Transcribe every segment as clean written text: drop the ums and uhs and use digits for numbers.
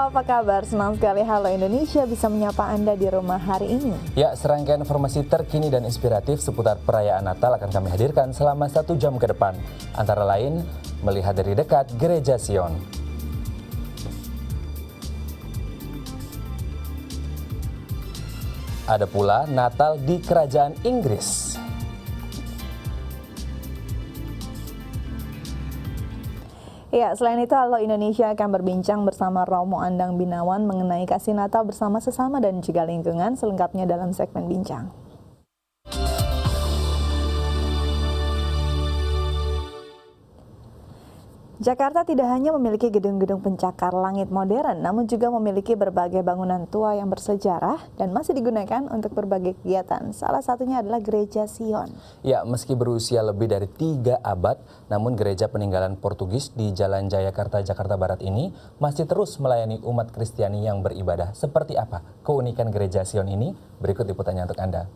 apa kabar? Senang sekali Halo Indonesia bisa menyapa Anda di rumah hari ini. Ya, serangkaian informasi terkini dan inspiratif seputar perayaan Natal akan kami hadirkan selama 1 jam ke depan. Antara lain, melihat dari dekat Gereja Sion. Ada pula Natal di Kerajaan Inggris. Ya, selain itu Halo Indonesia akan berbincang bersama Romo Andang Binawan mengenai kasih Natal bersama sesama dan juga lingkungan, selengkapnya dalam segmen bincang. Jakarta tidak hanya memiliki gedung-gedung pencakar langit modern, namun juga memiliki berbagai bangunan tua yang bersejarah dan masih digunakan untuk berbagai kegiatan. Salah satunya adalah Gereja Sion. Ya, meski berusia lebih dari 3 abad, namun gereja peninggalan Portugis di Jalan Jayakarta, Jakarta Barat ini masih terus melayani umat Kristiani yang beribadah. Seperti apa keunikan Gereja Sion ini? Berikut liputannya untuk Anda.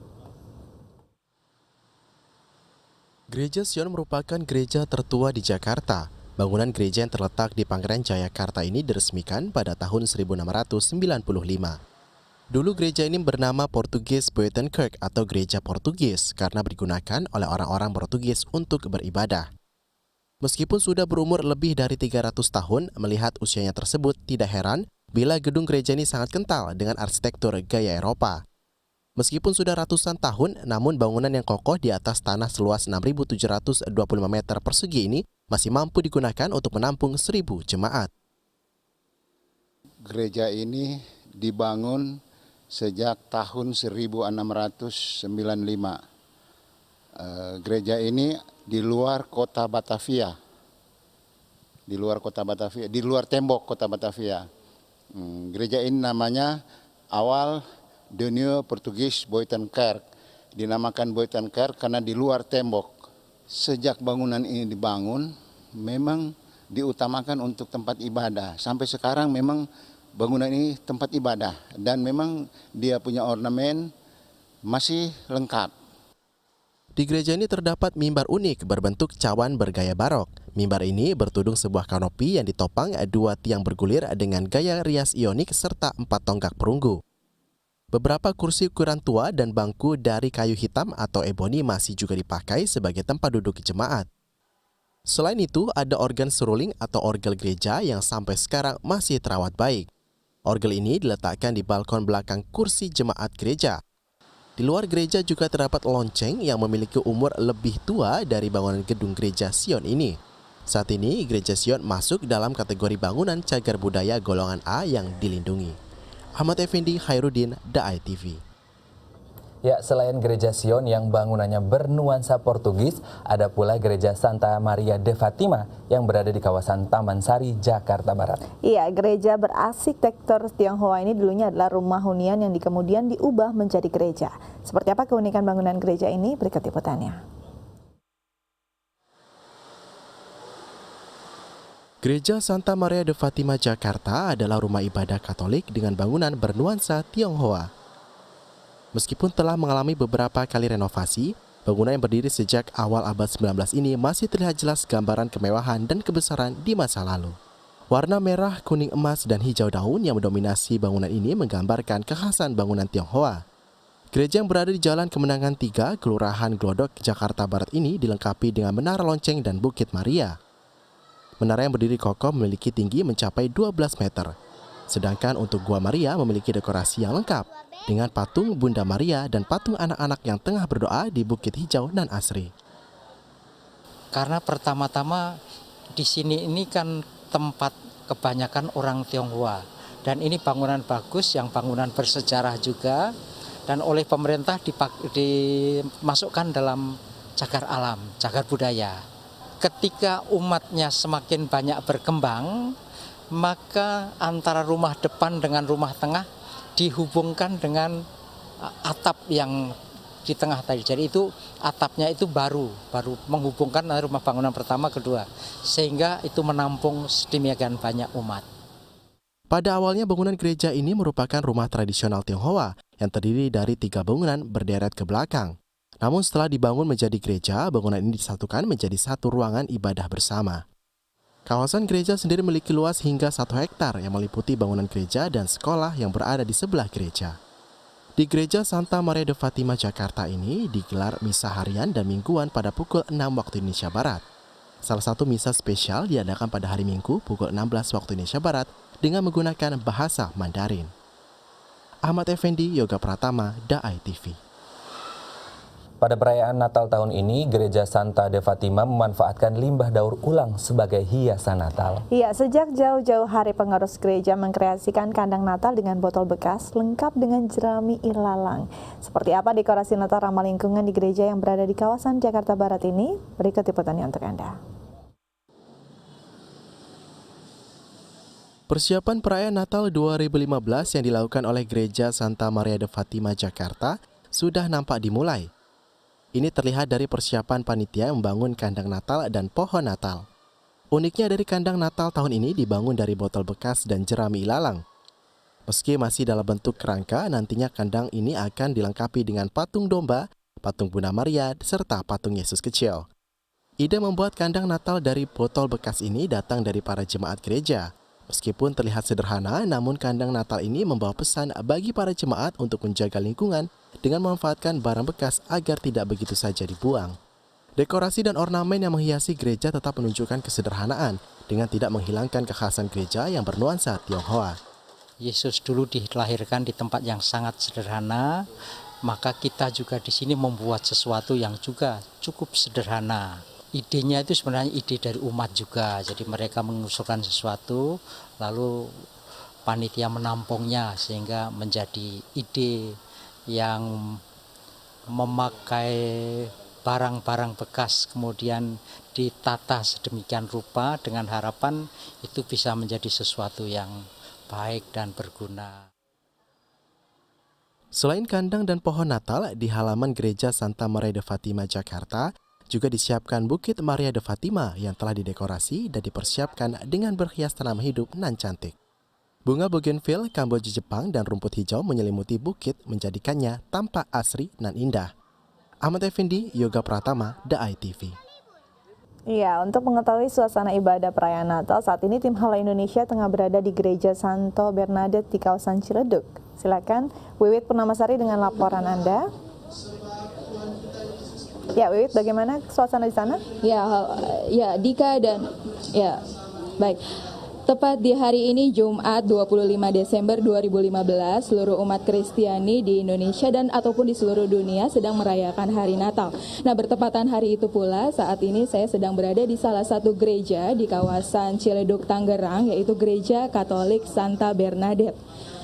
Gereja Sion merupakan gereja tertua di Jakarta. Bangunan gereja yang terletak di Pangeran Jayakarta ini diresmikan pada tahun 1695. Dulu gereja ini bernama Portugis Buitenkerk atau Gereja Portugis karena digunakan oleh orang-orang Portugis untuk beribadah. Meskipun sudah berumur lebih dari 300 tahun, melihat usianya tersebut tidak heran bila gedung gereja ini sangat kental dengan arsitektur gaya Eropa. Meskipun sudah ratusan tahun, namun bangunan yang kokoh di atas tanah seluas 6.725 meter persegi ini masih mampu digunakan untuk menampung 1.000 jemaat. Gereja ini dibangun sejak tahun 1695. Gereja ini di luar kota Batavia, di luar tembok kota Batavia. Gereja ini namanya awal De Nieuwe Portugis Buitenkerk, dinamakan Buitenkerk karena di luar tembok. Sejak bangunan ini dibangun, memang diutamakan untuk tempat ibadah. Sampai sekarang memang bangunan ini tempat ibadah dan memang dia punya ornamen masih lengkap. Di gereja ini terdapat mimbar unik berbentuk cawan bergaya barok. Mimbar ini bertudung sebuah kanopi yang ditopang 2 tiang bergulir dengan gaya rias ionik serta 4 tonggak perunggu. Beberapa kursi ukuran tua dan bangku dari kayu hitam atau eboni masih juga dipakai sebagai tempat duduk jemaat. Selain itu, ada organ seruling atau orgel gereja yang sampai sekarang masih terawat baik. Orgel ini diletakkan di balkon belakang kursi jemaat gereja. Di luar gereja juga terdapat lonceng yang memiliki umur lebih tua dari bangunan gedung Gereja Sion ini. Saat ini, Gereja Sion masuk dalam kategori bangunan cagar budaya golongan A yang dilindungi. Ahmad Effendi, Khairuddin, Daai TV. Ya, selain Gereja Sion yang bangunannya bernuansa Portugis, ada pula Gereja Santa Maria de Fatima yang berada di kawasan Taman Sari, Jakarta Barat. Iya, gereja berarsitektur Tionghoa ini dulunya adalah rumah hunian yang kemudian diubah menjadi gereja. Seperti apa keunikan bangunan gereja ini? Berikut liputannya. Gereja Santa Maria de Fatima Jakarta adalah rumah ibadah Katolik dengan bangunan bernuansa Tionghoa. Meskipun telah mengalami beberapa kali renovasi, bangunan yang berdiri sejak awal abad 19 ini masih terlihat jelas gambaran kemewahan dan kebesaran di masa lalu. Warna merah, kuning, emas, dan hijau daun yang mendominasi bangunan ini menggambarkan kekhasan bangunan Tionghoa. Gereja yang berada di Jalan Kemenangan 3, Kelurahan Glodok, Jakarta Barat ini dilengkapi dengan menara lonceng dan Bukit Maria. Menara yang berdiri kokoh memiliki tinggi mencapai 12 meter. Sedangkan untuk Gua Maria memiliki dekorasi yang lengkap dengan patung Bunda Maria dan patung anak-anak yang tengah berdoa di Bukit Hijau dan Asri. Karena pertama-tama di sini ini kan tempat kebanyakan orang Tionghoa. Dan ini bangunan bagus, yang bangunan bersejarah juga. Dan oleh pemerintah dimasukkan dalam cagar alam, cagar budaya. Ketika umatnya semakin banyak berkembang, maka antara rumah depan dengan rumah tengah dihubungkan dengan atap yang di tengah tadi. Jadi itu atapnya itu baru menghubungkan rumah bangunan pertama kedua, sehingga itu menampung sedemikian banyak umat. Pada awalnya bangunan gereja ini merupakan rumah tradisional Tionghoa yang terdiri dari 3 bangunan berderet ke belakang. Namun setelah dibangun menjadi gereja, bangunan ini disatukan menjadi satu ruangan ibadah bersama. Kawasan gereja sendiri memiliki luas hingga 1 hektar yang meliputi bangunan gereja dan sekolah yang berada di sebelah gereja. Di Gereja Santa Maria de Fatima Jakarta ini digelar misa harian dan mingguan pada pukul 6 waktu Indonesia Barat. Salah satu misa spesial diadakan pada hari Minggu pukul 16 waktu Indonesia Barat dengan menggunakan bahasa Mandarin. Ahmad Effendi, Yoga Pratama, Daai TV. Pada perayaan Natal tahun ini, Gereja Santa de Fatima memanfaatkan limbah daur ulang sebagai hiasan Natal. Ya, sejak jauh-jauh hari pengurus gereja mengkreasikan kandang Natal dengan botol bekas lengkap dengan jerami ilalang. Seperti apa dekorasi Natal ramah lingkungan di gereja yang berada di kawasan Jakarta Barat ini? Berikut liputannya untuk Anda. Persiapan perayaan Natal 2015 yang dilakukan oleh Gereja Santa Maria de Fatima Jakarta sudah nampak dimulai. Ini terlihat dari persiapan panitia membangun kandang Natal dan pohon Natal. Uniknya dari kandang Natal tahun ini dibangun dari botol bekas dan jerami ilalang. Meski masih dalam bentuk kerangka, nantinya kandang ini akan dilengkapi dengan patung domba, patung Bunda Maria, serta patung Yesus kecil. Ide membuat kandang Natal dari botol bekas ini datang dari para jemaat gereja. Meskipun terlihat sederhana, namun kandang Natal ini membawa pesan bagi para jemaat untuk menjaga lingkungan dengan memanfaatkan barang bekas agar tidak begitu saja dibuang. Dekorasi dan ornamen yang menghiasi gereja tetap menunjukkan kesederhanaan dengan tidak menghilangkan kekhasan gereja yang bernuansa Tionghoa. Yesus dulu dilahirkan di tempat yang sangat sederhana, maka kita juga di sini membuat sesuatu yang juga cukup sederhana. Idenya itu sebenarnya ide dari umat juga, jadi mereka mengusulkan sesuatu, lalu panitia menampungnya sehingga menjadi ide yang memakai barang-barang bekas kemudian ditata sedemikian rupa dengan harapan itu bisa menjadi sesuatu yang baik dan berguna. Selain kandang dan pohon Natal, di halaman Gereja Santa Maria de Fatima Jakarta juga disiapkan Bukit Maria de Fatima yang telah didekorasi dan dipersiapkan dengan berhias tanaman hidup nan cantik. Bunga bougainville, Kamboja Jepang, dan rumput hijau menyelimuti bukit menjadikannya tampak asri nan indah. Ahmad Effendi, Yoga Pratama, Daai TV. Ya, untuk mengetahui suasana ibadah perayaan Natal, saat ini tim Hala Indonesia tengah berada di Gereja Santo Bernadette di kawasan Ciledug. Silakan Wiwit Purnamasari dengan laporan Anda. Ya, Wiwit, bagaimana suasana di sana? Ya, Dika dan ya, baik. Tepat di hari ini Jumat 25 Desember 2015, seluruh umat Kristiani di Indonesia dan ataupun di seluruh dunia sedang merayakan hari Natal. Nah, bertepatan hari itu pula saat ini saya sedang berada di salah satu gereja di kawasan Ciledug, Tangerang, yaitu Gereja Katolik Santa Bernadette.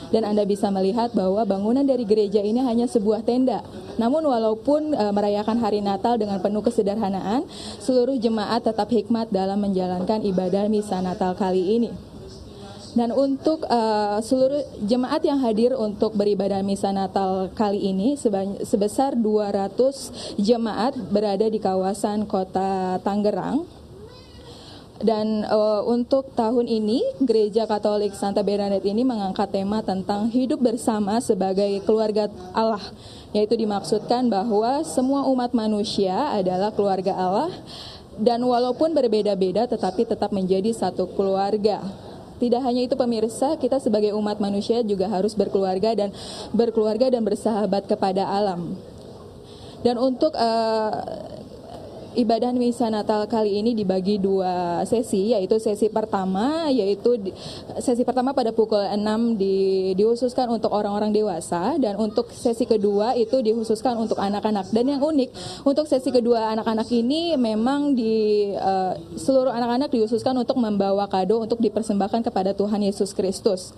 Dan Anda bisa melihat bahwa bangunan dari gereja ini hanya sebuah tenda. Namun walaupun merayakan hari Natal dengan penuh kesederhanaan, seluruh jemaat tetap hikmat dalam menjalankan ibadah misa Natal kali ini. Dan untuk seluruh jemaat yang hadir untuk beribadah misa Natal kali ini, sebesar 200 jemaat berada di kawasan kota Tangerang. Dan untuk tahun ini, Gereja Katolik Santa Bernadette ini mengangkat tema tentang hidup bersama sebagai keluarga Allah. Yaitu dimaksudkan bahwa semua umat manusia adalah keluarga Allah. Dan walaupun berbeda-beda tetapi tetap menjadi satu keluarga. Tidak hanya itu pemirsa, kita sebagai umat manusia juga harus berkeluarga dan bersahabat kepada alam. Dan untuk ibadah misa Natal kali ini dibagi dua sesi, yaitu sesi pertama pada pukul 6 dikhususkan untuk orang-orang dewasa, dan untuk sesi kedua itu dikhususkan untuk anak-anak. Dan yang unik, untuk sesi kedua anak-anak ini memang seluruh anak-anak dikhususkan untuk membawa kado untuk dipersembahkan kepada Tuhan Yesus Kristus.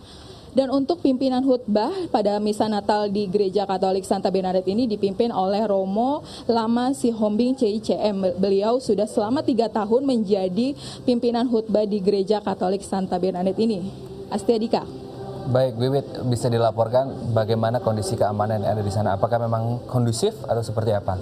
Dan untuk pimpinan khutbah pada misa Natal di Gereja Katolik Santa Bernadette ini dipimpin oleh Romo Lama Sihombing CICM. Beliau sudah selama 3 tahun menjadi pimpinan khutbah di Gereja Katolik Santa Bernadette ini. Astia Dika. Baik, Wiwit, bisa dilaporkan bagaimana kondisi keamanan yang ada di sana? Apakah memang kondusif atau seperti apa?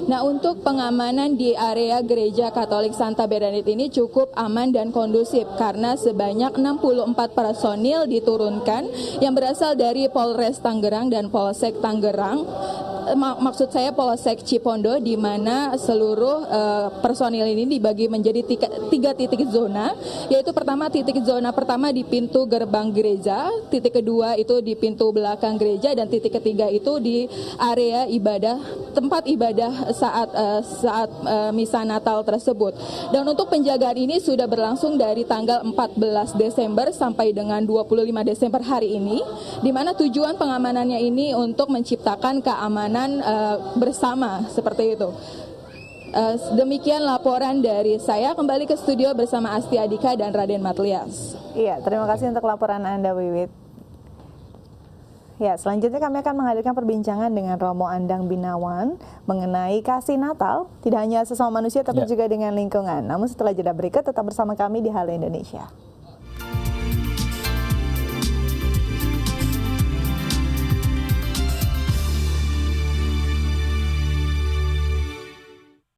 Nah, untuk pengamanan di area Gereja Katolik Santa Bernadette ini cukup aman dan kondusif karena sebanyak 64 personil diturunkan yang berasal dari Polres Tangerang dan Polsek Tangerang. maksud saya Polsek Cipondo, di mana seluruh personil ini dibagi menjadi tiga titik zona, yaitu titik zona pertama di pintu gerbang gereja, titik kedua itu di pintu belakang gereja, dan titik ketiga itu di area ibadah, tempat ibadah saat misa Natal tersebut. Dan untuk penjagaan ini sudah berlangsung dari tanggal 14 Desember sampai dengan 25 Desember hari ini, di mana tujuan pengamanannya ini untuk menciptakan keamanan bersama seperti itu. Demikian laporan dari saya. Kembali ke studio bersama Asti Adika dan Raden Matlias. Iya, terima kasih untuk laporan Anda, Wiwit. Ya, selanjutnya kami akan menghadirkan perbincangan dengan Romo Andang Binawan mengenai kasih Natal, tidak hanya sesama manusia tapi juga dengan lingkungan. Namun setelah jeda berikut, tetap bersama kami di Halo Indonesia.